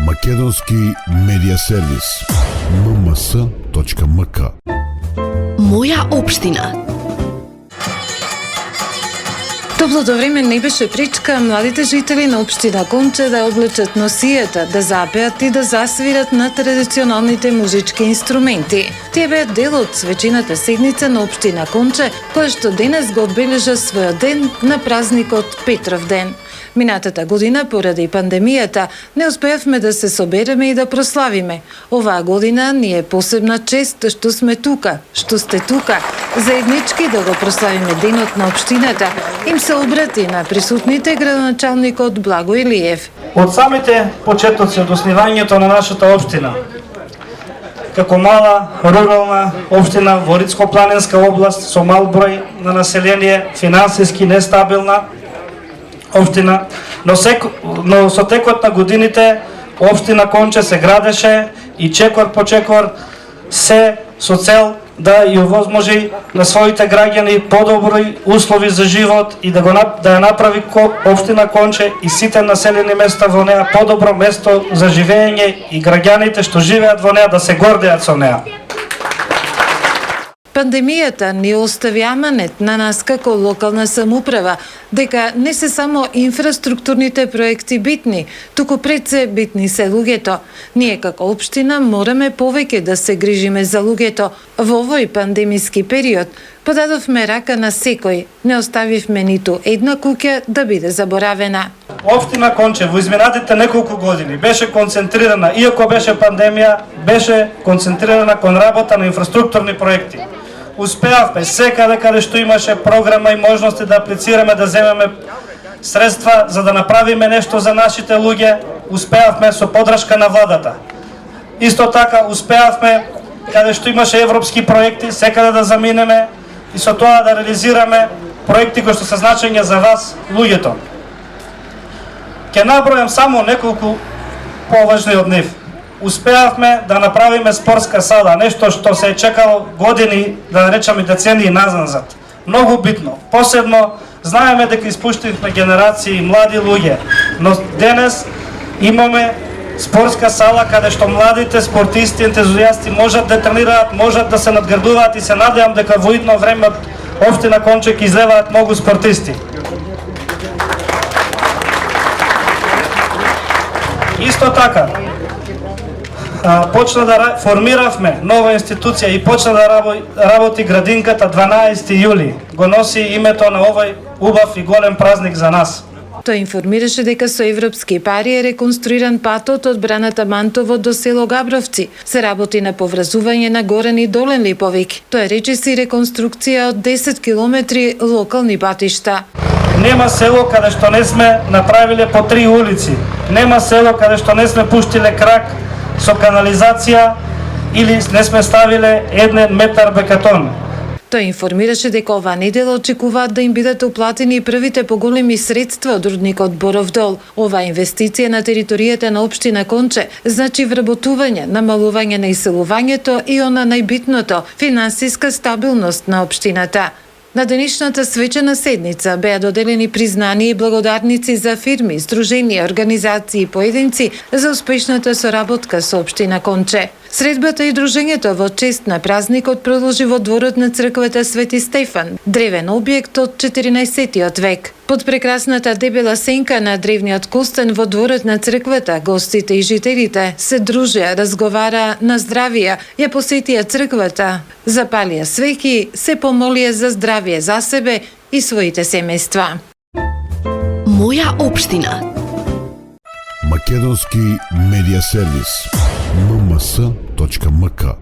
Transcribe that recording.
Македонски медиа сервис. mms.mk. Моја општина. Топлото време не беше пречка младите жители на општина Конче да облечат носијата, да запеат и да засвират на традиционалните музички инструменти. Тие беа дел од свечената седница на општина Конче, која што денес го одбележа својот ден на празникот Петров ден. Минатата година, поради пандемијата, не успеавме да се собереме и да прославиме. Оваа година ни е посебна чест што сме тука, што сте тука, заеднички да го прославиме денот на општината. Им се обрати на присутните градоначалникот Благо Илиев. Од самите почетоци од основањето на нашата општина, како мала рурална општина во Рицко-планинска област со мал број на население, финансиски нестабилна општина, но со текот на годините општина Конче се градеше и чекор по чекор се со цел да ја овозможи на своите граѓани подобри услови за живот и да ја направи општина Конче и сите населени места во неа подобро место за живење и граѓаните што живеат во неа да се гордеат со неа. Пандемијата ни остави аманет на нас како локална самоуправа, дека не се само инфраструктурните проекти битни, туку пред се битни се луѓето. Ние како општина мораме повеќе да се грижиме за луѓето. Во овој пандемиски период подадовме рака на секој, не оставивме ниту една куќа да биде заборавена. Општина Конче во изминатите неколку години беше концентрирана, иако беше пандемија, беше концентрирана кон работа на инфраструктурни проекти. Успеавме секаде каде што имаше програма и можности да аплицираме, да земеме средства за да направиме нешто за нашите луѓе, успеавме со подршка на владата. Исто така успеавме каде што имаше европски проекти, секаде да заминеме и со тоа да реализираме проекти кои што се значења за вас, луѓето. Ќе набројам само неколку поважни од нив. Успеавме да направиме спортска сала, нешто што се е чекало години, да речеме децении назад. Многу битно. Посебно знаеме дека испуштивме генерации млади луѓе, но денес имаме спортска сала каде што младите спортисти, ентузијасти можат да тренираат, можат да се надградуваат и се надевам дека во идно време од општина Конче ќе излеваат многу спортисти. Исто така, почна да формиравме нова институција и почна да работи градинката 12 јули. Го носи името на овој убав и голем празник за нас. Тој информираше дека со европски пари е реконструиран патот од браната Мантово до село Габровци. Се работи на поврзување на Горен и Долен Липовик. Тој речиси реконструкција од 10 километри локални патишта. Нема село каде што не сме направиле по 3 улици. Нема село каде што не сме пуштиле крак со канализација или не сме ставиле 1 метар бекатон. Тој информираше дека оваа недела очекуваат да им бидат уплатени првите поголеми средства од рудникот Боров дол. Оваа инвестиција на територијата на општина Конче значи вработување, намалување на иселувањето и она најбитното – финансиска стабилност на општината. На денешната свечена седница беа доделени признани и благодарници за фирми, здруженија, организации и поединци за успешната соработка со општина Конче. Средбата и дружењето во чест на празникот продолжи во дворот на црквата Свети Стефан, древен објект од 14 век. Под прекрасната дебела сенка на древниот костен во дворот на црквата, гостите и жителите се дружеа, разговараа на здравија, ја посетија црквата, запалија свеќи, се помолија за здравје за себе и своите семејства. Моја општина. Македонски медиа сервис. mms.mk.